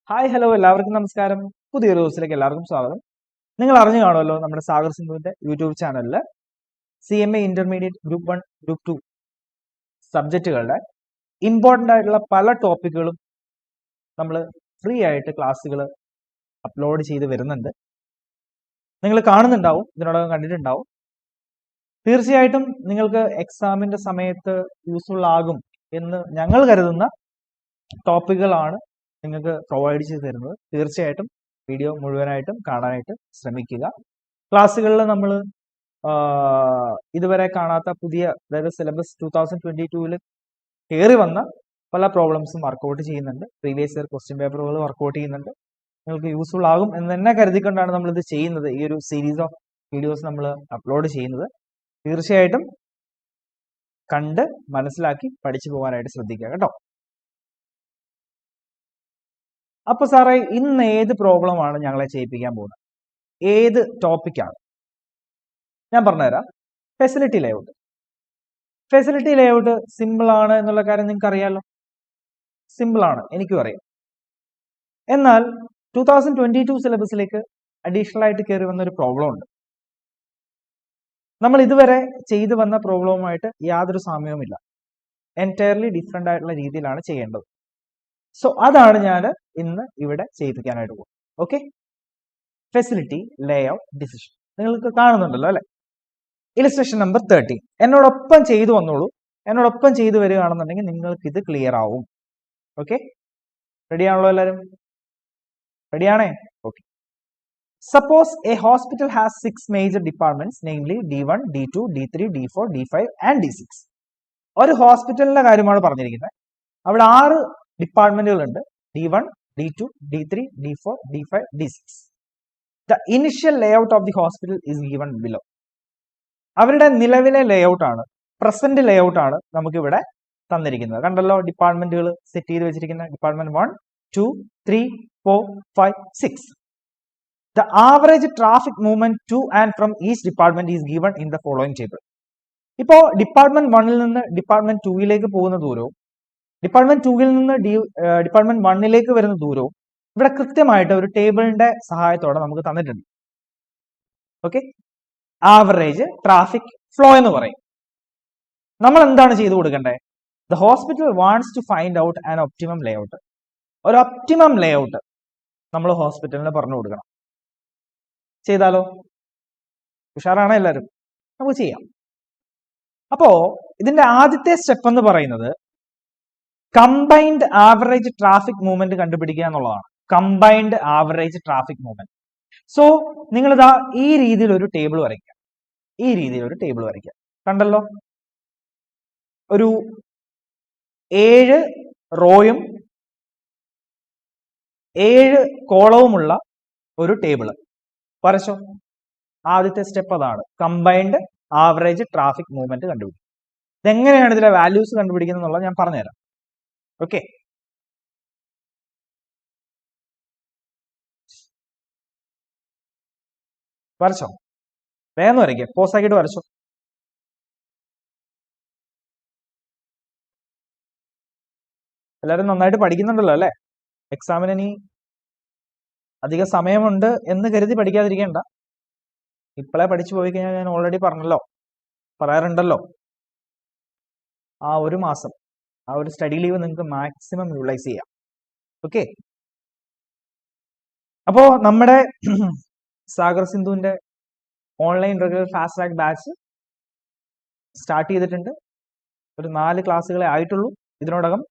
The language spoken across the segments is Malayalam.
ഹായ് ഹലോ എല്ലാവർക്കും നമസ്കാരം. പുതിയൊരു ദിവസത്തിലേക്ക് എല്ലാവർക്കും സ്വാഗതം. നിങ്ങൾ അറിഞ്ഞു കാണുമല്ലോ നമ്മുടെ സാഗർ സിന്ധുവിന്റെ യൂട്യൂബ് ചാനലിൽ CMA ഇന്റർമീഡിയറ്റ് ഗ്രൂപ്പ് 1 ഗ്രൂപ്പ് 2 സബ്ജക്റ്റുകളുടെ ഇമ്പോർട്ടൻ്റ് ആയിട്ടുള്ള പല ടോപ്പിക്കുകളും നമ്മൾ ഫ്രീ ആയിട്ട് ക്ലാസ്സുകൾ അപ്ലോഡ് ചെയ്ത് വരുന്നുണ്ട്. നിങ്ങൾ കാണുന്നുണ്ടാവും, ഇതിനോടകം കണ്ടിട്ടുണ്ടാവും. തീർച്ചയായിട്ടും നിങ്ങൾക്ക് എക്സാമിന്റെ സമയത്ത് യൂസ്ഫുൾ ആകും എന്ന് ഞങ്ങൾ കരുതുന്ന ടോപ്പിക്കുകളാണ് നിങ്ങൾക്ക് പ്രൊവൈഡ് ചെയ്ത് തരുന്നത്. തീർച്ചയായിട്ടും വീഡിയോ മുഴുവനായിട്ടും കാണാനായിട്ട് ശ്രമിക്കുക. ക്ലാസ്സുകളിൽ നമ്മൾ ഇതുവരെ കാണാത്ത പുതിയ, അതായത് സിലബസ് 2022 കയറി വന്ന പല പ്രോബ്ലംസും വർക്കൗട്ട് ചെയ്യുന്നുണ്ട്. പ്രീവിയസ് ഇയർ ക്വസ്റ്റ്യൻ പേപ്പറുകൾ വർക്കൗട്ട് ചെയ്യുന്നുണ്ട്. നിങ്ങൾക്ക് യൂസ്ഫുൾ ആകും എന്ന് തന്നെ കരുതിക്കൊണ്ടാണ് നമ്മളിത് ചെയ്യുന്നത്. ഈ ഒരു സീരീസ് ഓഫ് വീഡിയോസ് നമ്മൾ അപ്ലോഡ് ചെയ്യുന്നത്. തീർച്ചയായിട്ടും കണ്ട് മനസ്സിലാക്കി പഠിച്ചു പോകാനായിട്ട് ശ്രദ്ധിക്കുക കേട്ടോ. അപ്പൊ സാറേ, ഇന്ന് ഏത് പ്രോബ്ലമാണ് ഞങ്ങളെ ചെയ്യിപ്പിക്കാൻ പോകുന്നത്? ഏത് ടോപ്പിക്കാണ്? ഞാൻ പറഞ്ഞുതരാം. Facility layout. Facility layout simple ആണ് എന്നുള്ള കാര്യം നിങ്ങൾക്ക് അറിയാലോ. സിമ്പിൾ ആണ്, എനിക്കും അറിയാം. എന്നാൽ 2022 സിലബസിലേക്ക് അഡീഷണൽ ആയിട്ട് കയറി വന്ന ഒരു പ്രോബ്ലം ഉണ്ട്. നമ്മൾ ഇതുവരെ ചെയ്തു വന്ന പ്രോബ്ലവുമായിട്ട് യാതൊരു സാമ്യവുമില്ല. എൻറ്റയർലി ഡിഫറെന്റ് ആയിട്ടുള്ള രീതിയിലാണ് ചെയ്യേണ്ടത്. സോ അതാണ് ഞാൻ ഇന്ന് ഇവിടെ ചെയ്യിപ്പിക്കാനായിട്ട് പോകും. ഓക്കെ, ഫെസിലിറ്റി ലേഔട്ട് ഡിസിഷൻ നിങ്ങൾക്ക് കാണുന്നുണ്ടല്ലോ അല്ലെ. ഇലസ്ട്രേഷൻ നമ്പർ 13 എന്നോടൊപ്പം ചെയ്തു വന്നോളൂ. എന്നോടൊപ്പം ചെയ്തു വരികയാണെന്നുണ്ടെങ്കിൽ നിങ്ങൾക്ക് ഇത് ക്ലിയർ ആവും. ഓക്കെ, റെഡിയാണല്ലോ എല്ലാവരും? റെഡിയാണേ? Okay. Suppose a hospital has 6 major departments, namely D1, D2, D3, D4, D5 and D6. ഒരു ഹോസ്പിറ്റലിന്റെ കാര്യമാണ് പറഞ്ഞിരിക്കുന്നത്. അവിടെ 6 ഡിപ്പാർട്ട്മെന്റുകൾ ഉണ്ട്. D1, D2, D3, D4, D5, D6. The initial layout of the hospital is given below. അവരുടെ നിലവിലെ ലേഔട്ട് ആണ്, പ്രസന്റ് ലേഔട്ട് ആണ് നമുക്ക് ഇവിടെ തന്നിരിക്കുന്നത്. കണ്ടല്ലോ, ഡിപ്പാർട്ട്മെന്റുകൾ സെറ്റ് ചെയ്ത് വെച്ചിരിക്കുന്ന department 1, 2, 3, 4, 5, 6. The average traffic movement to and from each department is given in the following table. ഇപ്പോ ഡിപ്പാർട്ട്മെന്റ് 1ൽ നിന്ന് ഡിപ്പാർട്ട്മെന്റ് 2ലേക്ക് പോകുന്ന ദൂരവും ഡിപ്പാർട്ട്മെന്റ് 2ൽ നിന്ന് ഡിപ്പാർട്ട്മെന്റ് 1ലേക്ക് വരുന്ന ദൂരവും ഇവിടെ കൃത്യമായിട്ട് ഒരു ടേബിളിന്റെ സഹായത്തോടെ നമുക്ക് തന്നിട്ടുണ്ട്. ഓക്കെ, ആവറേജ് ട്രാഫിക് ഫ്ലോ എന്ന് പറയും. നമ്മൾ എന്താണ് ചെയ്തു കൊടുക്കേണ്ടത്? The hospital wants to find out an optimum layout. ഒരു ഒപ്റ്റിമം ലേഔട്ട് നമ്മൾ ഹോസ്പിറ്റലിന് പറഞ്ഞു കൊടുക്കണം. ചെയ്താലോ? ഉഷാറാണ് എല്ലാവരും? നമുക്ക് ചെയ്യാം. അപ്പോ ഇതിന്റെ ആദ്യത്തെ സ്റ്റെപ്പ് എന്ന് പറയുന്നത് കമ്പൈൻഡ് ആവറേജ് ട്രാഫിക് മൂവ്മെന്റ് കണ്ടുപിടിക്കുക എന്നുള്ളതാണ്. Combined average traffic movement. So നിങ്ങൾ ഇതാ ഈ രീതിയിൽ ഒരു ടേബിൾ വരയ്ക്കുക. ഈ രീതിയിൽ ഒരു ടേബിൾ വരയ്ക്കുക. കണ്ടല്ലോ, ഒരു 7 റോയും 7 കോളവുമുള്ള ഒരു ടേബിള് വരച്ചോ. ആദ്യത്തെ സ്റ്റെപ്പ് അതാണ്, കമ്പൈൻഡ് ആവറേജ് ട്രാഫിക് മൂവ്മെന്റ് കണ്ടുപിടിക്കുക. ഇതെങ്ങനെയാണ് ഇതിലെ വാല്യൂസ് കണ്ടുപിടിക്കുന്നത് എന്നുള്ളത് ഞാൻ പറഞ്ഞുതരാം. ഓക്കെ, വരച്ചോ? വേഗം വരയ്ക്കുക, പോസ് ആക്കിയിട്ട് വരച്ചോ. എല്ലാവരും നന്നായിട്ട് പഠിക്കുന്നുണ്ടല്ലോ അല്ലെ? എക്സാമിന് ഇനി അധിക സമയമുണ്ട് എന്ന് കരുതി പഠിക്കാതിരിക്കേണ്ട. ഇപ്പോഴേ പഠിച്ചു പോയി കഴിഞ്ഞാൽ ഞാൻ ഓൾറെഡി പറയാറുണ്ടല്ലോ, ആ ഒരു മാസം, ആ ഒരു സ്റ്റഡി ലീവ് നിങ്ങൾക്ക് മാക്സിമം യൂട്ടിലൈസ് ചെയ്യാം. ഓക്കെ, അപ്പോ നമ്മുടെ സാഗർ സിന്ധുവിന്റെ online regular fast track batch start ചെയ്തിട്ടുണ്ട്. ഒരു 4 ക്ലാസ്സുകളെ ആയിട്ടുള്ളൂ. ഇതിനോടകം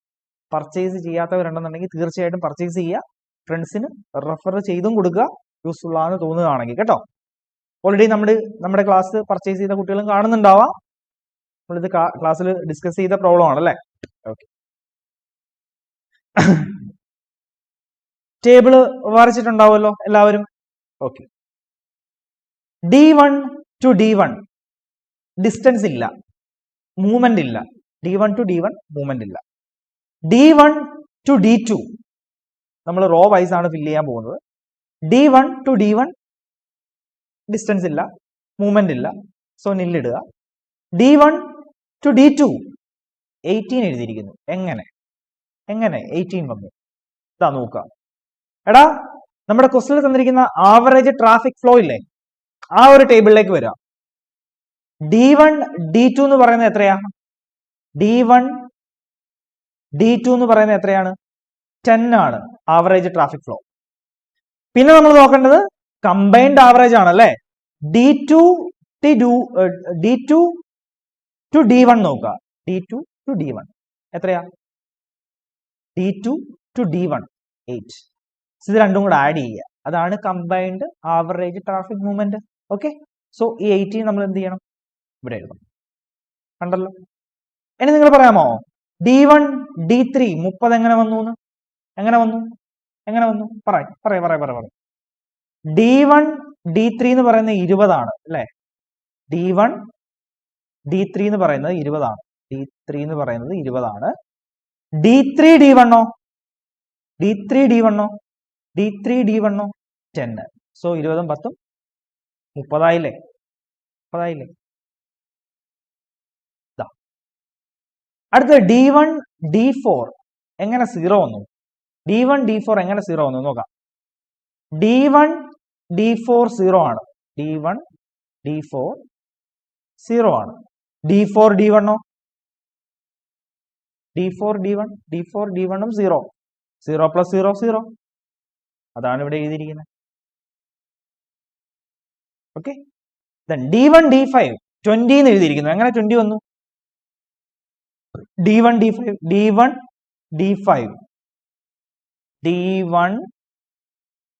പർച്ചേസ് ചെയ്യാത്തവരുണ്ടെന്നുണ്ടെങ്കിൽ തീർച്ചയായിട്ടും പർച്ചേസ് ചെയ്യുക. ഫ്രണ്ട്സിന് റെഫർ ചെയ്തും കൊടുക്കുക, യൂസ്ഫുൾ ആണെന്ന് തോന്നുകയാണെങ്കിൽ കേട്ടോ. ഓൾറെഡി നമ്മുടെ ക്ലാസ് പർച്ചേസ് ചെയ്ത കുട്ടികളും കാണുന്നുണ്ടാവാം. നമ്മളിത് ക്ലാസ്സിൽ ഡിസ്കസ് ചെയ്ത പ്രോബ്ലം ആണല്ലേ. ഓക്കെ, ടേബിള് വരച്ചിട്ടുണ്ടാവുമല്ലോ എല്ലാവരും. Okay, D1 to D1 distance ഇല്ല, മൂവ്മെന്റ് ഇല്ല. D1 to D1 മൂവ്മെന്റ് ഇല്ല. D1 to D2 നമ്മൾ റോ വൈസ് ആണ് ഫില്ല് ചെയ്യാൻ പോകുന്നത്. D1 to D1 ഡിസ്റ്റൻസ് ഇല്ല, മൂവ്മെന്റ് ഇല്ല. സോ നില്ലിടുക. D1 to D2 18 എഴുതിയിരിക്കുന്നു. എങ്ങനെ 18 വന്നു? ഇതാ നോക്കുക, എടാ നമ്മുടെ ക്വസ്റ്റിൽ തന്നിരിക്കുന്ന ആവറേജ് ട്രാഫിക് ഫ്ലോ ഇല്ലേ, ആ ഒരു ടേബിളിലേക്ക് വരാം. D1 D2 എന്ന് പറയുന്നത് എത്രയാ? D1 D2 എന്ന് പറയുന്നത് എത്രയാണ്? 10 ആണ് ആവറേജ് ട്രാഫിക് ഫ്ലോ. പിന്നെ നമ്മൾ നോക്കേണ്ടത് കമ്പൈൻഡ് ആവറേജ് ആണ് അല്ലേ. D2 to D1 നോക്കുക. D2 to D1 എത്രയാ? D2 to D1 8. ഇത് രണ്ടും കൂടെ ആഡ് ചെയ്യുക, അതാണ് combined average traffic movement. Okay, so ഈ 18 നമ്മൾ എന്ത് ചെയ്യണം? ഇവിടെ എഴുതണം. കണ്ടല്ലോ. ഇനി നിങ്ങൾ പറയാമോ D1 D3 30 എങ്ങനെ വന്നു? എങ്ങനെ വന്നു? പറ. D1 D3 എന്ന് പറയുന്നത് 20 ആണ് അല്ലെ. D1 D3 എന്ന് പറയുന്നത് 20 ആണ്. D3 എന്ന് പറയുന്നത് 20 ആണ്. D3 D1 10. സോ 20ഉം 10ഉം 30 ആയില്ലേ? അടുത്ത D1 D4 എങ്ങനെ 0 വന്നു? D1 D4 എങ്ങനെ 0 വന്നു നോക്കാം. D1 D4 0 ആണ്. D1 D4 0 ആണ്. D4 D1 D4 D1 ഉം 0. 0 plus 0 0. അതാണ് ഇവിടെ എഴുതിയിരിക്കുന്നത്. ഓക്കെ, D1 D5 20 എന്ന് എഴുതിയിരിക്കുന്നു. എങ്ങനെ 20 വന്നു? D1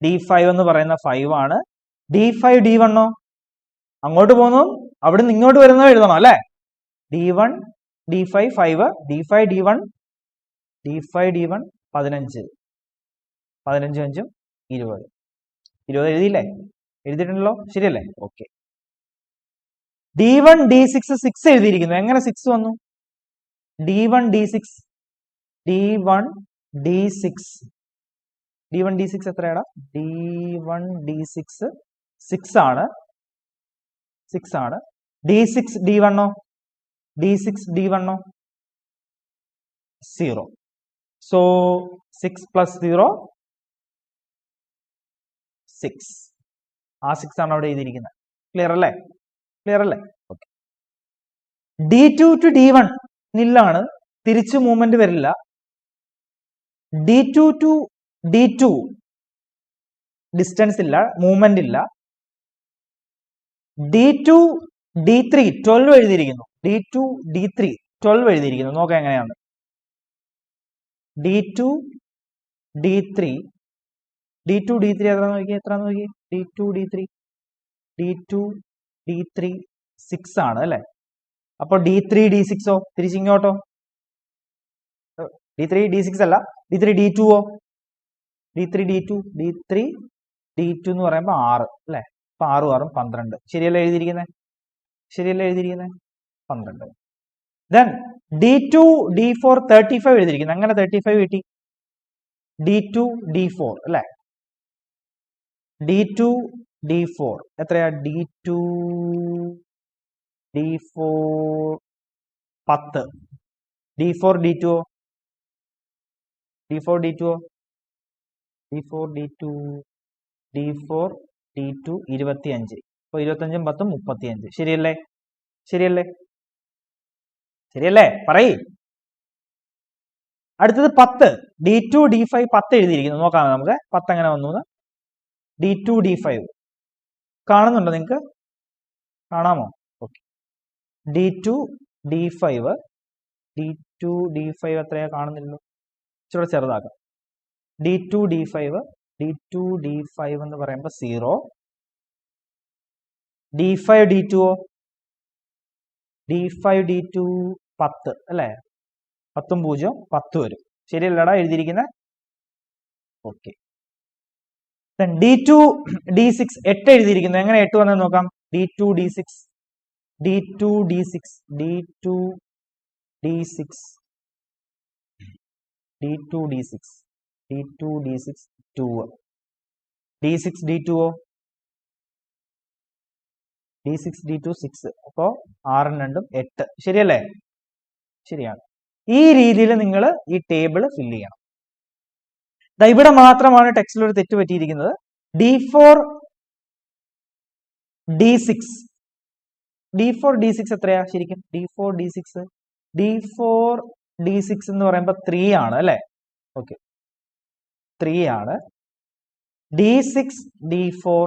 D5 എന്ന് പറയുന്ന 5 ആണ്. D5 D1 അങ്ങോട്ട് പോകുന്നു, അവിടെ നിന്ന് ഇങ്ങോട്ട് വരുന്നത് എഴുതണം അല്ലെ. D1 D5 5, D5 D1 15 5 20 എഴുതിയില്ലേ? എഴുതിയിട്ടുണ്ടല്ലോ, ശരിയല്ലേ? ഓക്കെ. D1 D6 6 എഴുതിയിരിക്കുന്നു. എങ്ങനെ 6 വന്നു? D1 D6 എത്രയാടാ? D1 D6 6 ആണ്. D6 D1 0. So 6 plus 0 6. ആ 6 ആണ് അവിടെ എഴുതിയിരിക്കുന്നത്. ക്ലിയർ അല്ലേ? ഓക്കെ. D2 to D1 നില്ലാണ്, തിരിച്ചു മൂവ്മെന്റ് വരില്ല. D2 to D2 ഡിസ്റ്റൻസ് ഇല്ല, മൂവ്മെന്റ് ഇല്ല. D2 D3 12 എഴുതിയിരിക്കുന്നു. D2 D3 12 എഴുതിയിരിക്കുന്നു. നോക്കാം എങ്ങനെയാണ്. D2 D3 എത്ര നോക്കി? D2 D3 6 ആണ് അല്ലെ. അപ്പൊ D3 D6 തിരിച്ചിങ്ങോട്ടോ? D3 D6 അല്ല, D3 D2 D3 D2 എന്ന് പറയുമ്പോ 6 അല്ലെ. അപ്പൊ 6 6 12. ശരിയല്ലേ എഴുതിയിരിക്കുന്നത്? 12. Then D2 D4 35 എഴുതിയിരിക്കുന്നു. അങ്ങനെ 35 കിട്ടി? D2 D4 അല്ലെ. D2 D4 എത്രയാ? D2 D4 10. D4 D2 D4 D2 25. അപ്പൊ 25ഉം 10ഉം 35. ശരിയല്ലേ? പറയ്. അടുത്തത് 10. D2 D5 10 എഴുതിയിരിക്കുന്നു. നോക്കാം നമുക്ക് 10 എങ്ങനെ വന്നു. D2 D5 കാണുന്നുണ്ടോ? നിങ്ങൾക്ക് കാണാമോ? ഓക്കെ. D2 D5 എത്രയാ? കാണുന്നില്ലല്ലോ, ഇച്ചിരി ചെറുതാക്കാം. D2 D5 എന്ന് പറയുമ്പോ 0. D5 D2 10 അല്ലെ. 10ഉം 0 10 വരും. ശരിയല്ലടാ എഴുതിയിരിക്കുന്നത്? ഓക്കെ. D2 D6 8 എഴുതിയിരിക്കുന്നു. എങ്ങനെ 8 വന്നെന്ന് നോക്കാം. D2 D6 2 D6 D6 D2 6. അപ്പോ 6ഉം 2ഉം 8. ശരിയല്ലേ? ശരിയാണ്. ഈ രീതിയിൽ നിങ്ങൾ ഈ ടേബിൾ ഫില്ല് ചെയ്യണം. ഇവിടെ മാത്രമാണ് ടെക്സ്റ്റിൽ ഒരു തെറ്റ് പറ്റിയിരിക്കുന്നത്. D4 D6 എത്രയാ ശരിക്കും? D4 D6 എന്ന് പറയുമ്പോൾ 3 ആണ് അല്ലെ? ഓക്കെ, 3 ആണ്. D6 D4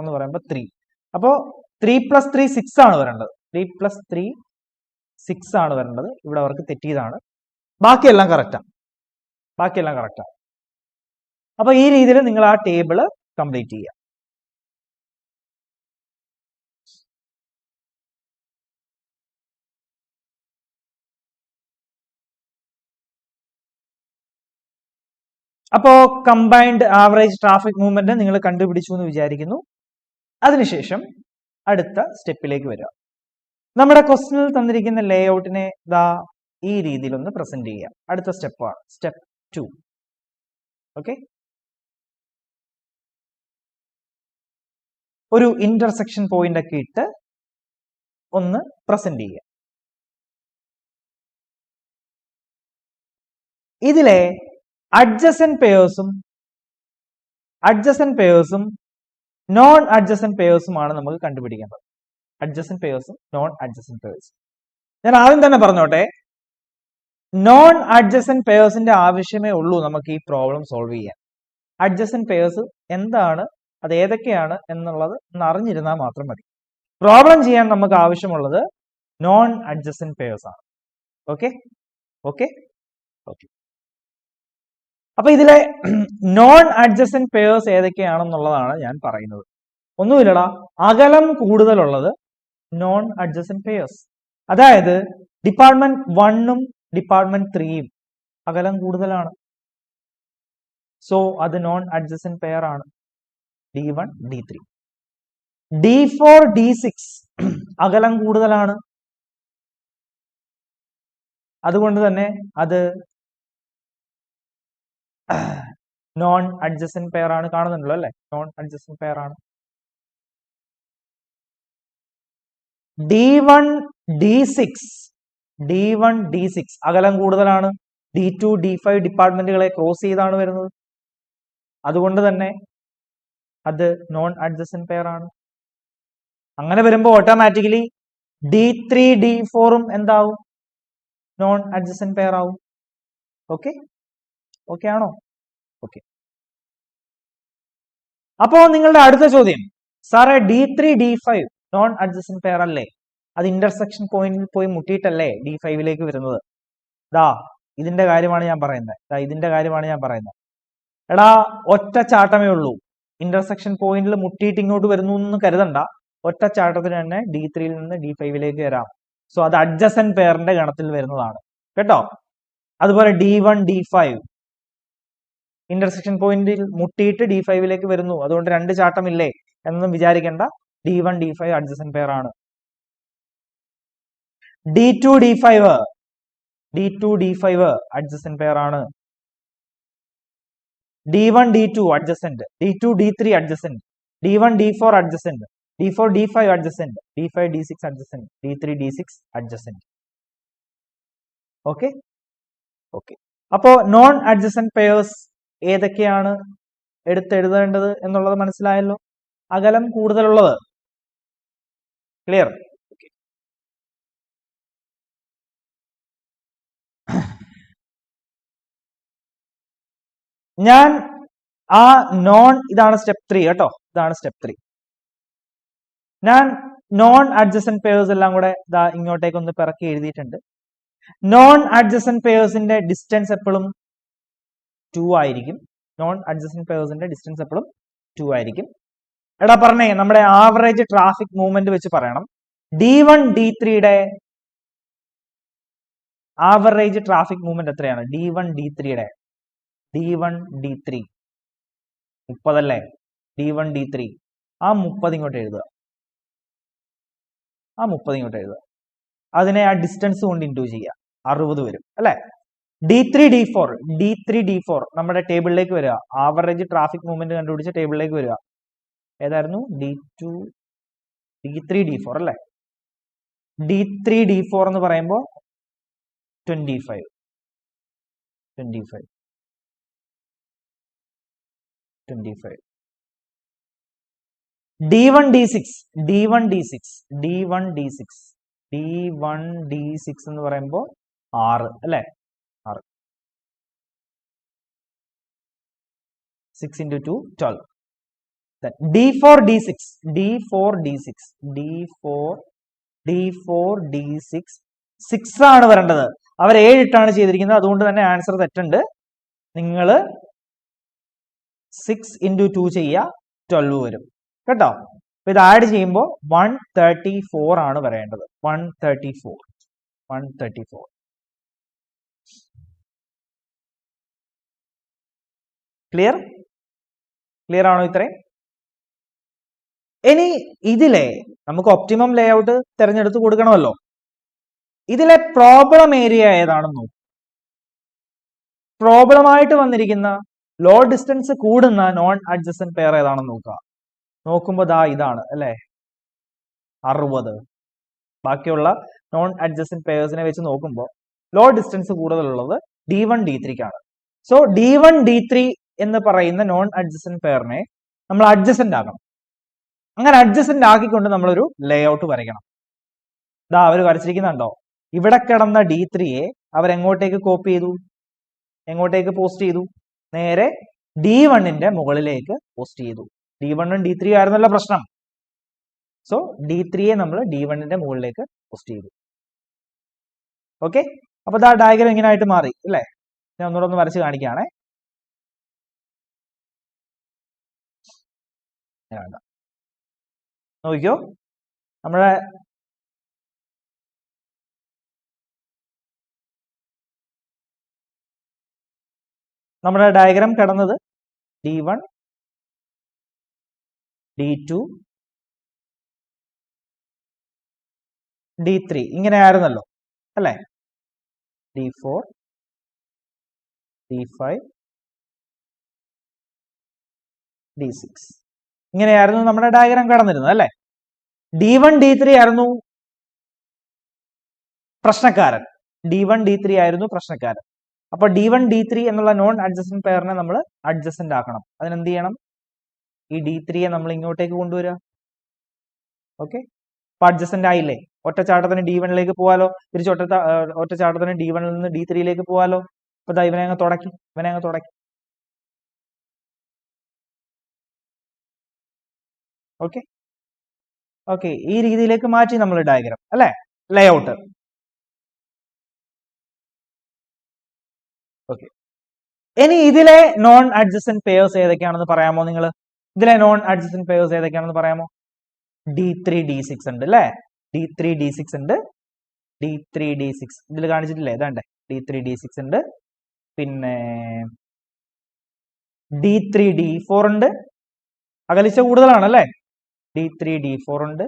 എന്ന് പറയുമ്പോൾ 3. അപ്പോ 3 + 3 6 ആണ് വരേണ്ടത്. 3 + 3 6 ആണ് വരേണ്ടത്. ഇവിടെ അവർക്ക് തെറ്റിയതാണ്. ബാക്കിയെല്ലാം കറക്റ്റാണ്. അപ്പൊ ഈ രീതിയിൽ നിങ്ങൾ ആ ടേബിള് കംപ്ലീറ്റ് ചെയ്യുക. അപ്പോ കമ്പൈൻഡ് ആവറേജ് ട്രാഫിക് മൂവ്മെന്റ് നിങ്ങൾ കണ്ടുപിടിച്ചു എന്ന് വിചാരിക്കുന്നു. അതിനുശേഷം അടുത്ത സ്റ്റെപ്പിലേക്ക് വരിക. നമ്മുടെ ക്വസ്റ്റ്യനിൽ തന്നിരിക്കുന്ന ലേഔട്ടിനെ ഈ രീതിയിൽ ഒന്ന് പ്രസന്റ് ചെയ്യുക. അടുത്ത സ്റ്റെപ്പാണ് സ്റ്റെപ്പ് 2. ഓക്കെ, ഒരു ഇന്റർസെക്ഷൻ പോയിന്റ് ഒക്കെ ഇട്ട് ഒന്ന് പ്രസന്റ് ചെയ്യുക. ഇതിലെ അഡ്ജസന്റ് പെയേഴ്സും നോൺ അഡ്ജസന്റ് പെയേഴ്സുമാണ് നമുക്ക് കണ്ടുപിടിക്കേണ്ടത്. അഡ്ജസന്റ് പെയേഴ്സും നോൺ അഡ്ജസന്റ് പെയേഴ്സും. ഞാൻ ആദ്യം തന്നെ പറഞ്ഞോട്ടെ, നോൺ അഡ്ജസന്റ് പെയേഴ്സിന്റെ ആവശ്യമേ ഉള്ളൂ നമുക്ക് ഈ പ്രോബ്ലം സോൾവ് ചെയ്യാൻ. അഡ്ജസന്റ് പെയേഴ്സ് എന്താണ്, അത് ഏതൊക്കെയാണ് എന്നുള്ളത് ഒന്ന് അറിഞ്ഞിരുന്നാൽ മാത്രം മതി. പ്രോബ്ലം ചെയ്യാൻ നമുക്ക് ആവശ്യമുള്ളത് നോൺ അഡ്ജസന്റ് പെയേഴ്സ് ആണ്. ഓക്കെ, അപ്പൊ ഇതിലെ നോൺ അഡ്ജസന്റ് പെയേഴ്സ് ഏതൊക്കെയാണെന്നുള്ളതാണ് ഞാൻ പറയുന്നത്. ഒന്നുമില്ലടാ, അകലം കൂടുതലുള്ളത് നോൺ അഡ്ജസന്റ് പെയേഴ്സ്. അതായത് ഡിപ്പാർട്ട്മെന്റ് 1ഉം ഡിപ്പാർട്ട്മെന്റ് 3യും അകലം കൂടുതലാണ്. സോ അത് നോൺ അഡ്ജസന്റ് പെയർ ആണ്. D1 D3. D4 D6 അകലം കൂടുതലാണ്. അതുകൊണ്ട് തന്നെ അത് നോൺ അഡ്ജസന്റ് പെയർ ആണ്. കാണുന്നുണ്ടല്ലോ അല്ലെ? നോൺ അഡ്ജസന്റ് പെയർ ആണ്. D1 D6 അകലം കൂടുതലാണ്. D2 D5 ഡിപ്പാർട്ട്മെന്റുകളെ ക്രോസ് ചെയ്താണ് വരുന്നത്. അതുകൊണ്ട് തന്നെ അത് നോൺ അഡ്ജസന്റ് പെയർ ആണ്. അങ്ങനെ വരുമ്പോൾ ഓട്ടോമാറ്റിക്കലി D3 D4ഉം എന്താവും? നോൺ അഡ്ജസന്റ് പെയർ ആവും. ഓക്കെ ആണോ? ഓക്കെ. അപ്പോ നിങ്ങളുടെ അടുത്ത ചോദ്യം, സാറേ D3 D5 non adjacent pair അല്ലേ? അത് ഇന്റർസെക്ഷൻ പോയിന്റിൽ പോയി മുട്ടിയിട്ടല്ലേ D5ലേക്ക് വരുന്നത്? ഇതിന്റെ കാര്യമാണ് ഞാൻ പറയുന്നത്. എടാ, ഒറ്റ ചാട്ടമേ ഉള്ളൂ. ഇന്റർസെക്ഷൻ പോയിന്റിൽ മുട്ടിയിട്ട് ഇങ്ങോട്ട് വരുന്നു എന്ന് കരുതണ്ട. ഒറ്റ ചാട്ടത്തിന് തന്നെ D3യിൽ നിന്ന് D5ലേക്ക് വരാം. സോ അത് അഡ്ജസന്റ് പെയറിന്റെ ഗണത്തിൽ വരുന്നതാണ് കേട്ടോ. അതുപോലെ D1 D5 ഇന്റർസെക്ഷൻ പോയിന്റിൽ മുട്ടിയിട്ട് D5ലേക്ക് വരുന്നു. അതുകൊണ്ട് 2 ചാട്ടമില്ലേ എന്നൊന്നും വിചാരിക്കേണ്ട. D1 D5 അഡ്ജസന്റ് പെയർ ആണ്. D2 D5 അഡ്ജസന്റ് പെയർ ആണ്. D1 D2 adjacent. D2 D3 adjacent. D1 D4 adjacent. D4 D5 adjacent. D5 D6 adjacent. D3 D6 adjacent. Okay. അപ്പോ നോൺ അഡ്ജസന്റ് പെയേഴ്സ് ഏതൊക്കെയാണ് എടുത്തെഴുതേണ്ടത് എന്നുള്ളത് മനസ്സിലായല്ലോ. അകലം കൂടുതലുള്ളത്. ക്ലിയർ? ഞാൻ ഇതാണ് സ്റ്റെപ്പ് 3 കേട്ടോ. ഇതാണ് സ്റ്റെപ്പ് 3. ഞാൻ നോൺ അഡ്ജസന്റ് പെയേഴ്സ് എല്ലാം കൂടെ ഇങ്ങോട്ടേക്ക് ഒന്ന് പിറക്കി എഴുതിയിട്ടുണ്ട്. നോൺ അഡ്ജസന്റ് പെയേഴ്സിന്റെ ഡിസ്റ്റൻസ് എപ്പോഴും 2 ആയിരിക്കും. എടാ പറഞ്ഞേ, നമ്മുടെ ആവറേജ് ട്രാഫിക് മൂവ്മെന്റ് വെച്ച് പറയണം. D1 D3യുടെ ആവറേജ് ട്രാഫിക് മൂവ്മെന്റ് എത്രയാണ്? D1 D3 30 അല്ലേ? D1 D3 ആ 30 ഇങ്ങോട്ട് എഴുതുക. അതിനെ ആ ഡിസ്റ്റൻസ് കൊണ്ട് ഇൻറ്റു ചെയ്യുക. 60 വരും അല്ലെ? D3 D4 നമ്മുടെ ടേബിളിലേക്ക് വരിക. ആവറേജ് ട്രാഫിക് മൂവ്മെന്റ് കണ്ടുപിടിച്ച ടേബിളിലേക്ക് വരിക. ഏതായിരുന്നു? D3 D4 അല്ലെ? D3 D4 എന്ന് പറയുമ്പോൾ 25. D1 D6 എന്ന് പറയുമ്പോൾ 6 അല്ലേ? 6. 6 into 2 12. Then D4 D6 6 ആണ് വരേണ്ടത്. അവർ 7 ഇട്ടാണ് ചെയ്തിരിക്കുന്നത്, അതുകൊണ്ട് തന്നെ ആൻസർ തെറ്റുണ്ട്. നിങ്ങൾ 6 into 2 ചെയ്യുക, 12 വരും കേട്ടോ. അപ്പൊ ഇത് ആഡ് ചെയ്യുമ്പോൾ 134 ആണ് വരേണ്ടത്. 134. ക്ലിയർ ആണോ ഇത്രയും? ഇനി ഇതിലെ നമുക്ക് ഒപ്റ്റിമം ലേഔട്ട് തിരഞ്ഞെടുത്ത് കൊടുക്കണമല്ലോ. ഇതിലെ പ്രോബ്ലം ഏരിയ ഏതാണെന്ന് നോക്കും. പ്രോബ്ലം ആയിട്ട് വന്നിരിക്കുന്ന ലോ ഡിസ്റ്റൻസ് കൂടുന്ന നോൺ അഡ്ജസന്റ് പെയർ ഏതാണെന്ന് നോക്കുക. നോക്കുമ്പോൾ ദാ ഇതാണ് അല്ലെ, 60. ബാക്കിയുള്ള നോൺ അഡ്ജസന്റ് പെയർസിനെ വെച്ച് നോക്കുമ്പോൾ ലോ ഡിസ്റ്റൻസ് കൂടുതലുള്ളത് D1 D3ക്കാണ്. സോ D1 D3 എന്ന് പറയുന്ന നോൺ അഡ്ജസന്റ് പെയറിനെ നമ്മൾ അഡ്ജസന്റ് ആക്കണം. അങ്ങനെ അഡ്ജസന്റ് ആക്കിക്കൊണ്ട് നമ്മളൊരു ലേഔട്ട് വരയ്ക്കണം. ദാ അവർ വരച്ചിരിക്കുന്നുണ്ടോ? ഇവിടെ കിടന്ന D3യെ അവരെങ്ങോട്ടേക്ക് കോപ്പി ചെയ്തു, എങ്ങോട്ടേക്ക് പോസ്റ്റ് ചെയ്തു? നേരെ D1ന്റെ മുകളിലേക്ക് പോസ്റ്റ് ചെയ്തു. D1ഉം D3 ആയിരുന്നല്ലോ പ്രശ്നം. സോ D3യെ നമ്മൾ D1ന്റെ മുകളിലേക്ക് പോസ്റ്റ് ചെയ്തു. ഓക്കെ, അപ്പൊ ദാ ഡയഗ്രം ഇങ്ങനെ ആയിട്ട് മാറി അല്ലേ? ഞാൻ ഒന്നുകൂടെ ഒന്ന് വരച്ച് കാണിക്കുകയാണേ. നോക്കിക്കോ, നമ്മുടെ ഡയഗ്രാം കിടന്നത് D1 D2 D3 ഇങ്ങനെ ആയിരുന്നല്ലോ അല്ലേ? D4 D5 D6 ഇങ്ങനെയായിരുന്നു നമ്മുടെ ഡയഗ്രാം കടന്നിരുന്നത് അല്ലേ? D1 D3 ആയിരുന്നു പ്രശ്നക്കാരൻ. അപ്പൊ D1 D3 എന്നുള്ള നോൺ അഡ്ജസന്റ് പെയറിനെ നമ്മൾ അഡ്ജസന്റ് ആക്കണം. അതിനെന്ത് ചെയ്യണം? ഈ D3യെ നമ്മൾ ഇങ്ങോട്ടേക്ക് കൊണ്ടുവരിക. ഓക്കെ, അപ്പൊ അഡ്ജസന്റ് ആയില്ലേ? ഒറ്റച്ചാട്ടത്തിന് D1ലേക്ക് പോവാലോ, തിരിച്ച് ഒറ്റച്ചാട്ടത്തിന് D1ൽ നിന്ന് D3യിലേക്ക് പോവാലോ. അപ്പൊ ഇവനെ അങ്ങ് തുടക്കി. ഓക്കെ, ഈ രീതിയിലേക്ക് മാറ്റി നമ്മൾ ഡയഗ്രാം അല്ലെ, ലേഔട്ട്. ഓക്കെ, ഇനി ഇതിലെ നോൺ അഡ്ജസന്റ് പെയർസ് ഏതൊക്കെയാണെന്ന് പറയാമോ നിങ്ങൾ? D3 D6 ഉണ്ട് അല്ലെ? D3 D6 ഉണ്ട്. ഇതിൽ കാണിച്ചിട്ടില്ലേ? ഇതാണ്ടേ D3 D6 ഉണ്ട്. പിന്നെ D3 D4 ഉണ്ട്. അകലിച്ച കൂടുതലാണ് അല്ലെ? D3 D4 ഉണ്ട്.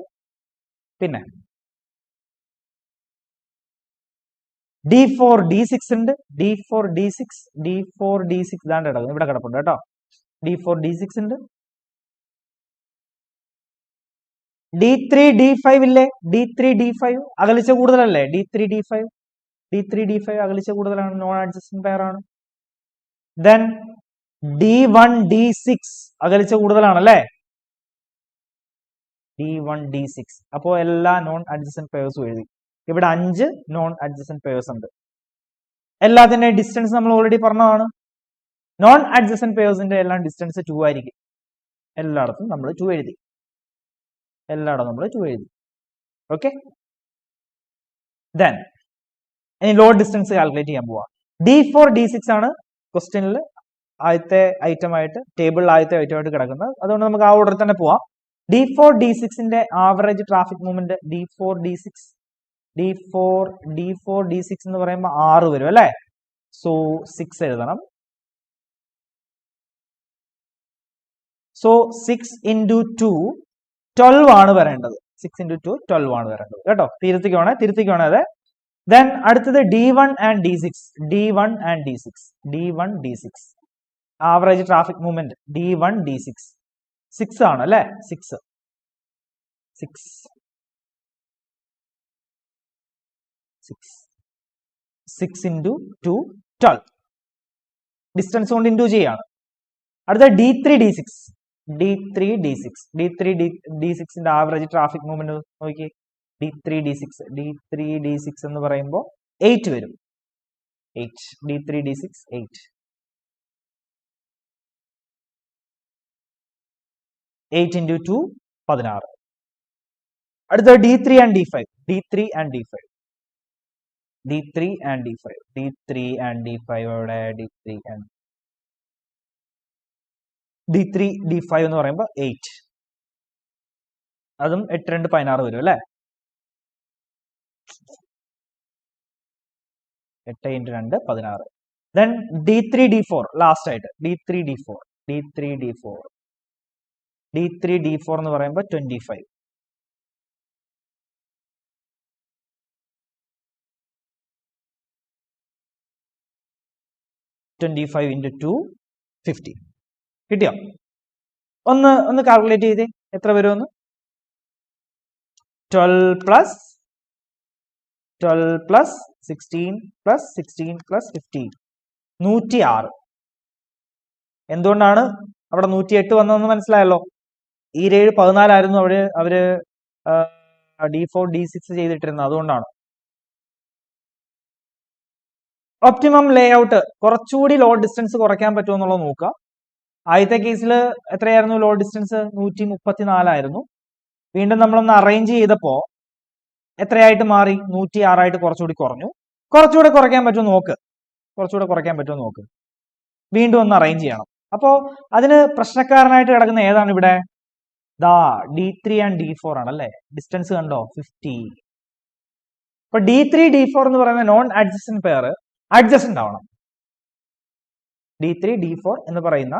പിന്നെ D4 D6 ഉണ്ട്. D4 D6 ഇതാണ്ട് കിടക്കും, ഇവിടെ കിടപ്പുണ്ട് കേട്ടോ. D4 D6 ഉണ്ട്. D3 D5 ഇല്ലേ? D3 D5 അകലിച്ച കൂടുതലല്ലേ? D3 D5 അകലിച്ച കൂടുതലാണ്, നോൺ അഡ്ജസ്റ്റന്റ് പെയർ ആണ്. Then D1 D6 അകലിച്ച കൂടുതലാണല്ലേ? D1 D6. അപ്പോ എല്ലാ നോൺ അഡ്ജസ്റ്റന്റ് പെയർസും എഴുതി. ഇവിടെ 5 നോൺ അഡ്ജസ്റ്റന്റ് പെയർസ് ഉണ്ട്. എല്ലാത്തിന്റെ ഡിസ്റ്റൻസ് നമ്മൾ ഓൾറെഡി പറഞ്ഞതാണ്. നോൺ അഡ്ജസ്റ്റന്റ് പെയർസിന്റെ എല്ലാം ഡിസ്റ്റൻസ് 2 ആയിരിക്കും. എല്ലായിടത്തും നമ്മൾ 2 എഴുതി. ഓക്കെ, ദെൻ ഇനി ലോഡ് ഡിസ്റ്റൻസ് കാൽക്കുലേറ്റ് ചെയ്യാൻ പോവാം. D4 D6 ആണ് ക്വസ്റ്റ്യനിൽ ആദ്യത്തെ ഐറ്റം ആയിട്ട്, ടേബിളിൽ ആദ്യത്തെ ഐറ്റം ആയിട്ട് കിടക്കുന്നത്. അതുകൊണ്ട് നമുക്ക് ആ ഓർഡറിൽ തന്നെ പോവാം. D4 D6ന്റെ average traffic movement D4 D6 എന്ന് പറയുമ്പോൾ 6 വരും അല്ലെ? സോ 6 എഴുതണം. സോ 6 into 2 12 ആണ് വരേണ്ടത്. 6 into 2 12 ആണ് വരേണ്ടത് കേട്ടോ. തിരുത്തിക്കോണേ അതെ. ദെൻ അടുത്തത് D1 and D6 average traffic movement D1 D6 6 ആണ് അല്ലെ? 6 6 into 2 12. ഡിസ്റ്റൻസ് കൊണ്ട് ഇൻറ്റു ചെയ്യാണ്. അടുത്ത D3 D6 D3 D6 D3 D6 average traffic movement നോക്കി. D3 D6 എന്ന് പറയുമ്പോൾ 8 വരും. 8 D3 D6 8 8 into 2 16. അടുത്ത D3 and D5 D3 and D5 D3 and D5 D3 and D5 അവിടെ D3 and D3 D5 എന്ന് പറയുമ്പോൾ 8 അതും 8 2 16 വരും അല്ലേ. 8 into 2 16. Then D3 D4 last ആയിട്ട് D3 D4 എന്ന് പറയുമ്പോൾ 25. into 2 50. കിട്ടിയോ? ഒന്ന് കാൽക്കുലേറ്റ് ചെയ്തേ എത്ര വരുമെന്ന്. 12 plus 16 plus 15 106. എന്തുകൊണ്ടാണ് അവിടെ 108 വന്നതെന്ന് മനസ്സിലായല്ലോ. ഈ 7 14 ആയിരുന്നു അവര് D4 D6 ചെയ്തിട്ടിരുന്നത്, അതുകൊണ്ടാണ്. ഒപ്റ്റിമം ലേ ഔട്ട് കുറച്ചുകൂടി ലോഡ് ഡിസ്റ്റൻസ് കുറയ്ക്കാൻ പറ്റുമോ എന്നുള്ളത് നോക്കുക. ആദ്യത്തെ കേസിൽ എത്രയായിരുന്നു ലോഡ് ഡിസ്റ്റൻസ്? 134 ആയിരുന്നു. വീണ്ടും നമ്മളൊന്ന് അറേഞ്ച് ചെയ്തപ്പോ എത്രയായിട്ട് മാറി? 106 ആയിട്ട് കുറച്ചുകൂടി കുറഞ്ഞു. കുറച്ചുകൂടെ കുറയ്ക്കാൻ പറ്റുമോ നോക്ക്. വീണ്ടും ഒന്ന് അറേഞ്ച് ചെയ്യണം. അപ്പോ അതിന് പ്രശ്നക്കാരനായിട്ട് കിടക്കുന്ന ഏതാണ് ഇവിടെ? D3 and D4 ആണ് അല്ലെ. ഡിസ്റ്റൻസ് കണ്ടോ? 50. അപ്പൊ D3 D4 എന്ന് പറയുന്ന നോൺ അഡ്ജസ്റ്റന്റ് പെയർ അഡ്ജസ്റ്റന്റ് ആവണം. D3 D4 എന്ന് പറയുന്ന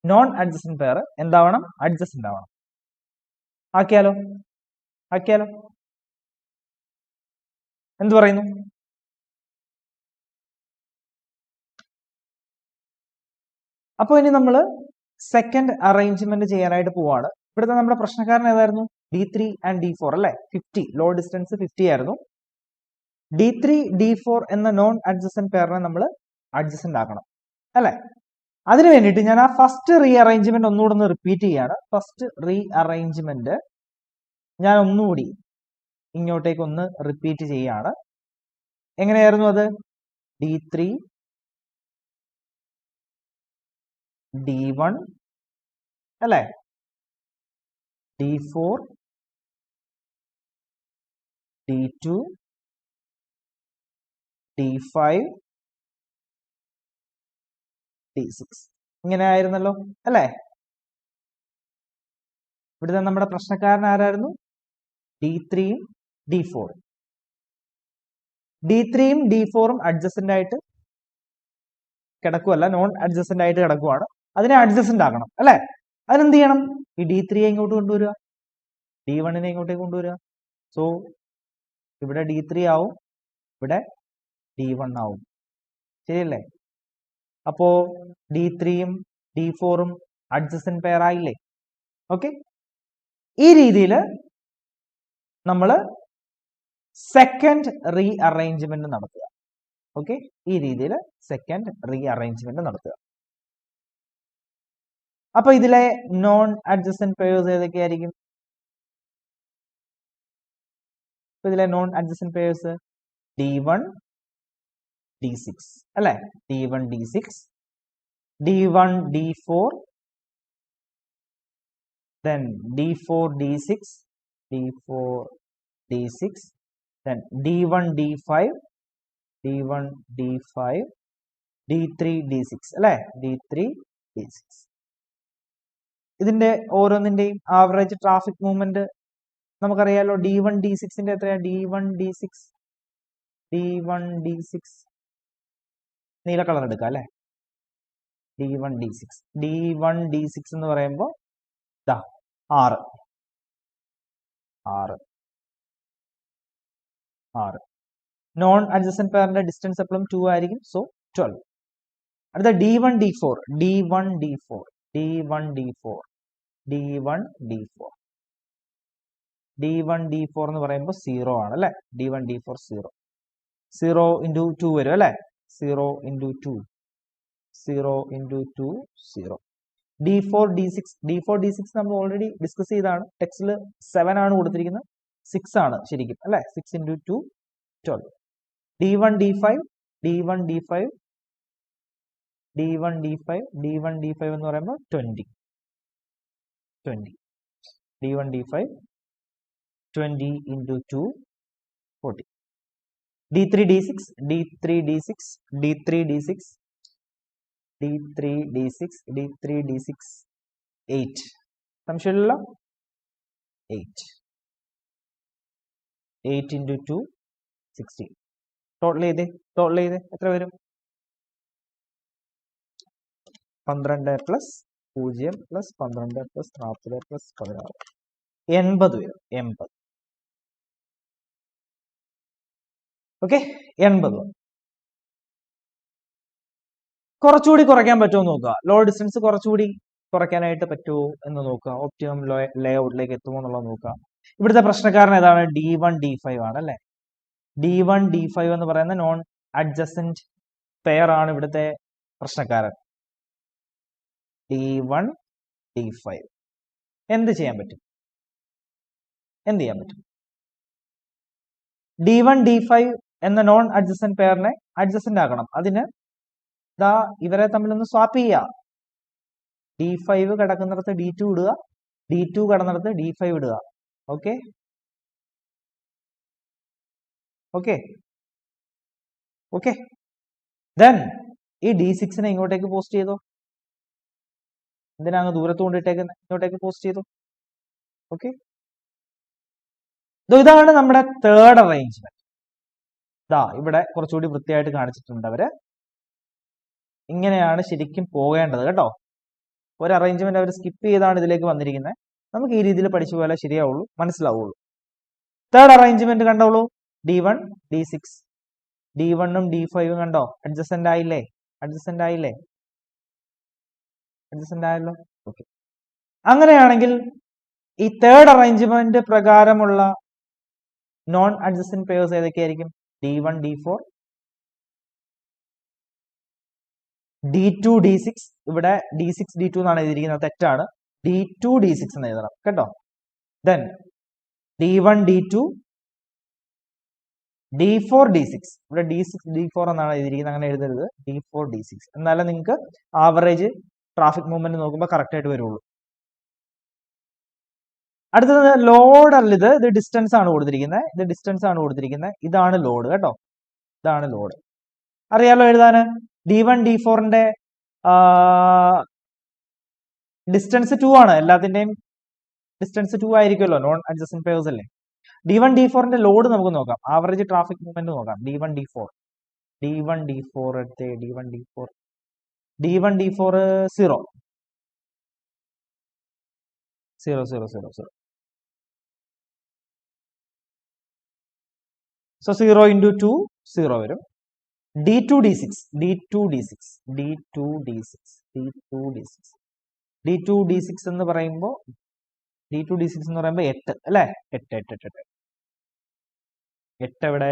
നോൺ അഡ്ജസ്റ്റന്റ് പെയർ എന്താവണം? അഡ്ജസ്റ്റന്റ് ആവണം. ആക്കിയാലോ? എന്ത് പറയുന്നു? അപ്പൊ ഇനി നമ്മൾ സെക്കൻഡ് അറേഞ്ച്മെന്റ് ചെയ്യാനായിട്ട് പോവാണ്. ഇവിടുത്തെ നമ്മുടെ പ്രശ്നക്കാരൻ ഏതായിരുന്നു? D3 and D4 അല്ലെ. 50 ലോ ഡിസ്റ്റൻസ് 50 ആയിരുന്നു. D3 D4 എന്ന നോൺ അഡ്ജസ്റ്റന്റ് പെയറിനെ നമ്മൾ അഡ്ജസ്റ്റന്റ് ആക്കണം അല്ലെ. അതിനു വേണ്ടിയിട്ട് ഞാൻ ആ ഫസ്റ്റ് റീ അറേഞ്ച്മെന്റ് ഒന്നുകൂടെ ഒന്ന് റിപ്പീറ്റ് ചെയ്യാണ്. ഫസ്റ്റ് റീ അറേഞ്ച്മെന്റ് ഞാൻ ഒന്നുകൂടി ഇങ്ങോട്ടേക്ക് ഒന്ന് റിപ്പീറ്റ് ചെയ്യാണ്. എങ്ങനെയായിരുന്നു അത്? D3 D1 അല്ലെ, D4 D2 D5 D6 ഇങ്ങനെ ആയിരുന്നല്ലോ അല്ലെ. ഇവിടുത്തെ നമ്മുടെ പ്രശ്നക്കാരൻ ആരായിരുന്നു? D3യും D4. D3യും D4ഉം അഡ്ജസ്റ്റന്റ് ആയിട്ട് കിടക്കുവല്ല, നോൺ അഡ്ജസ്റ്റന്റ് ആയിട്ട് കിടക്കുവാണ്. അതിനെ അഡ്ജസ്റ്റന്റ് ആക്കണം അല്ലെ. അതിനെന്ത് ചെയ്യണം? ഈ D3യെ ഇങ്ങോട്ട് കൊണ്ടുവരിക, D1നെ ഇങ്ങോട്ടേക്ക് കൊണ്ടുവരിക. സോ ഇവിടെ D3 ആവും, ഇവിടെ D1 ആവും. ശരിയല്ലേ? അപ്പോ D3യും D4ഉം അഡ്ജസ്റ്റന്റ് പെയർ ആയില്ലേ? ഓക്കെ. ഈ രീതിയിൽ നമ്മൾ സെക്കൻഡ് റീ അറേഞ്ച്മെന്റ് നടത്തുക. ഓക്കെ, ഈ രീതിയിൽ സെക്കൻഡ് റീ അറേഞ്ച്മെന്റ് നടത്തുക. അപ്പൊ ഇതിലെ നോൺ അഡ്ജസ്റ്റന്റ് പെയർസ് ഏതൊക്കെയായിരിക്കും? ഇതിലെ non adjacent pairs D1 D6 അല്ലെ. D1 D6 D1 D4 then D4 D6 D4 D6 then D1 D5 D1 D5 D3 D6 അല്ലെ. D3 D6. ഇതിന്റെ ഓരോന്നിന്റെയും ആവറേജ് ട്രാഫിക് മൂവ്മെന്റ് നമുക്കറിയാലോ. D1 D6ന്റെ എത്രയാ? D1 D6 നീല കളർ എടുക്കാം അല്ലെ. D1 D6 എന്ന് പറയുമ്പോൾ 6 നോൺ അഡ്ജസ്റ്റന്റ് പെയറിന്റെ ഡിസ്റ്റൻസ് എപ്പോഴും 2 ആയിരിക്കും. സോ 12. അടുത്ത D1 D4 എന്ന് പറയുമ്പോൾ 0 ആണ് അല്ലെ. D1 D4 0. 0 into 2 വരും അല്ലേ? 0 into 2, 0 into 2, 0. D4 D6 നമ്മൾ ഓൾറെഡി ഡിസ്കസ് ചെയ്താണ്. ടെക്സ്റ്റിൽ 7 ആണ് കൊടുത്തിരിക്കുന്നത്, 6 ആണ് ശരിക്കും അല്ലെ? 6 into 2, 12. D1 D5 D1 D5 D1 D5 D1 D5 എന്ന് പറയുമ്പോൾ 20 D1 D5 20 into 2, 40. D3 D6 D3 D6 D3 D6 D3 D6 D3 D6 8. സംശയമില്ലല്ലോ? 8 into 2, 16. Total ചെയ്തേ എത്ര വരും? 12 പ്ലസ് 0 പ്ലസ് 12 പ്ലസ് 40 പ്ലസ് 16, 80 വരും. 80. ഓക്കെ, 80. കുറച്ചുകൂടി കുറയ്ക്കാൻ പറ്റുമോ നോക്കുക. ലോ ഡിസ്റ്റൻസ് കുറച്ചുകൂടി കുറയ്ക്കാനായിട്ട് പറ്റുമോ എന്ന് നോക്കുക. ഒപ്റ്റിമം ലേ ഔട്ടിലേക്ക് എത്തുമോ എന്നുള്ളത് നോക്കുക. ഇവിടുത്തെ പ്രശ്നക്കാരൻ ഏതാണ്? D1 D5 ആണ് അല്ലെ? D1 D5 എന്ന് പറയുന്ന നോൺ അഡ്ജസന്റ് പെയർ ആണ് ഇവിടുത്തെ പ്രശ്നക്കാരൻ. D1 D5 എന്ത് ചെയ്യാൻ പറ്റും? D1 D5 എന്ന നോൺ അഡ്ജസന്റ് പെയറിനെ അഡ്ജസന്റ് ആക്കണം. അതിന് ഇവരെ തമ്മിലൊന്ന് സ്വാപ്പ് ചെയ്യുക. D5 കിടക്കുന്നിടത്ത് D2 ഇടുക, D2 കിടന്നിടത്ത് D5 ഇടുക. ഓക്കെ, ദെൻ ഈ D6നെ ഇങ്ങോട്ടേക്ക് പോസ്റ്റ് ചെയ്തോ. എന്തിനാ അങ്ങ് ദൂരത്ത് കൊണ്ടിട്ടേക്കുന്നത്? ഇങ്ങോട്ടേക്ക് പോസ്റ്റ് ചെയ്തോ. ഓക്കെ, ഇതാണ് നമ്മുടെ തേർഡ് അറേഞ്ച്മെന്റ്. ഇവിടെ കുറച്ചുകൂടി വൃത്തിയായിട്ട് കാണിച്ചിട്ടുണ്ട് അവര്. ഇങ്ങനെയാണ് ശരിക്കും പോകേണ്ടത് കേട്ടോ. ഒരു അറേഞ്ച്മെന്റ് അവർ സ്കിപ്പ് ചെയ്താണ് ഇതിലേക്ക് വന്നിരിക്കുന്നത്. നമുക്ക് ഈ രീതിയിൽ പഠിച്ചു പോയാലേ ശരിയാവുള്ളൂ, മനസ്സിലാവുള്ളൂ. തേർഡ് അറേഞ്ച്മെന്റ് കണ്ടോളൂ. D1 D6 D1ഉം D5ഉം കണ്ടോ? അഡ്ജസന്റ് ആയില്ലേ? ആയല്ലോ. ഓക്കെ, അങ്ങനെയാണെങ്കിൽ ഈ തേർഡ് അറേഞ്ച്മെന്റ് പ്രകാരമുള്ള നോൺ അഡ്ജസന്റ് പെയർസ് ഏതൊക്കെയായിരിക്കും? D1 D4 D2 D6. ഇവിടെ D6 D2 എന്നാണ് എഴുതിയിരിക്കുന്നത്, തെറ്റാണ്. D2 D6 എന്ന് എഴുതണം കേട്ടോ. Then D1 D2 D4 D6. ഇവിടെ D6 D4 എന്നാണ് എഴുതിയിരിക്കുന്നത്, അങ്ങനെ എഴുതരുത്. D4 D6 എന്നാലും നിങ്ങൾക്ക് ആവറേജ് ട്രാഫിക് മൂവ്മെന്റ് നോക്കുമ്പോൾ കറക്റ്റ് ആയിട്ട് വരുള്ളൂ. അടുത്തത് ലോഡ് അല്ല, ഇത് ഡിസ്റ്റൻസ് ആണ് കൊടുത്തിരിക്കുന്നത്. ഇതാണ് ലോഡ് കേട്ടോ. ഇതാണ് ലോഡ്. അറിയാലോ എഴുതാന്. D1 D4ന്റെ ഡിസ്റ്റൻസ് 2 ആണ്. എല്ലാത്തിന്റെയും ഡിസ്റ്റൻസ് 2 ആയിരിക്കുമല്ലോ, നോൺ അഡ്ജസന്റ് പെയർസ് അല്ലേ. D1 D4ന്റെ ലോഡ് നമുക്ക് നോക്കാം. ആവറേജ് ട്രാഫിക് മൂവ്മെന്റ് നോക്കാം. D1 D4 എടുത്തേ. D1 D4 0 0 0 0 0. So 0 into 2 0 വരും. D2 D6 എന്ന് പറയുമ്പോൾ D2 D6 എന്ന് പറയുമ്പോൾ 8 അല്ലെ? 8 ഇവിടെ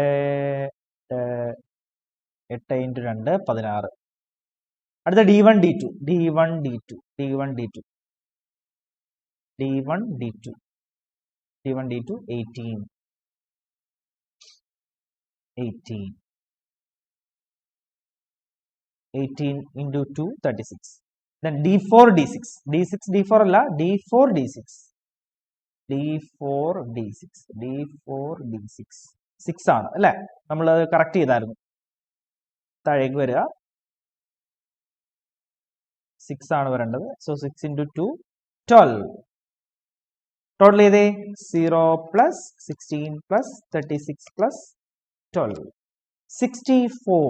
8 into 2 16. അടുത്ത D1 D2 18 into 2 36. Then D4 D4 അല്ല, D4 D6 6 ആണ് അല്ലെ? നമ്മൾ കറക്റ്റ് ചെയ്തായിരുന്നു. താഴേക്ക് വരിക, 6 ആണ് വരേണ്ടത്. So 6 into 2 12. ടോട്ടൽ ചെയ്തേ. 0 plus 16 plus 36 plus 12 64.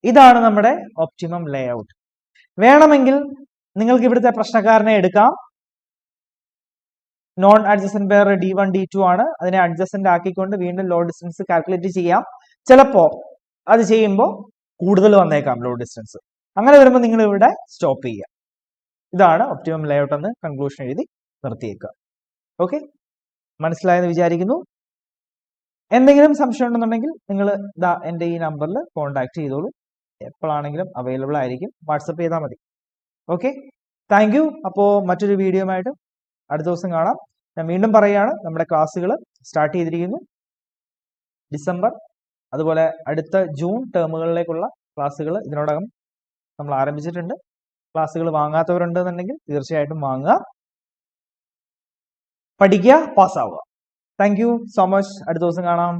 ഇതാണ് നമ്മുടെ ഒപ്റ്റിമം ലേ ഔട്ട്. വേണമെങ്കിൽ നിങ്ങൾക്ക് ഇവിടുത്തെ പ്രശ്നക്കാരനെ എടുക്കാം. Non adjacent pair D1 D2 ആണ്. അതിനെ അഡ്ജസന്റ് ആക്കിക്കൊണ്ട് വീണ്ടും ലോ ഡിസ്റ്റൻസ് കാൽക്കുലേറ്റ് ചെയ്യാം. ചിലപ്പോ അത് ചെയ്യുമ്പോൾ കൂടുതൽ വന്നേക്കാം ലോ ഡിസ്റ്റൻസ്. അങ്ങനെ വരുമ്പോൾ നിങ്ങൾ ഇവിടെ സ്റ്റോപ്പ് ചെയ്യുക. ഇതാണ് ഒപ്റ്റിമം ലേ ഔട്ട് എന്ന് കൺക്ലൂഷൻ എഴുതി നിർത്തിയേക്കുക. ഓക്കെ, മനസ്സിലായെന്ന് വിചാരിക്കുന്നു. എന്തെങ്കിലും സംശയം ഉണ്ടെന്നുണ്ടെങ്കിൽ നിങ്ങൾ എൻ്റെ ഈ നമ്പറിൽ കോൺടാക്ട് ചെയ്തോളൂ. എപ്പോഴാണെങ്കിലും അവൈലബിൾ ആയിരിക്കും. വാട്സപ്പ് ചെയ്താൽ മതി. Okay, thank you. അപ്പോൾ മറ്റൊരു വീഡിയോ ആയിട്ട് അടുത്ത ദിവസം കാണാം. ഞാൻ വീണ്ടും പറയുകയാണ്, നമ്മുടെ ക്ലാസ്സുകൾ സ്റ്റാർട്ട് ചെയ്തിരിക്കുന്നു. ഡിസംബർ അതുപോലെ അടുത്ത ജൂൺ ടേമുകളിലേക്കുള്ള ക്ലാസ്സുകൾ ഇതിനോടകം നമ്മൾ ആരംഭിച്ചിട്ടുണ്ട്. ക്ലാസ്സുകൾ വാങ്ങാത്തവരുണ്ടെന്നുണ്ടെങ്കിൽ തീർച്ചയായിട്ടും വാങ്ങുക, പഠിക്കുക, പാസ്സാവുക. Thank you so much. അടുത്ത ദിവസം കാണാം.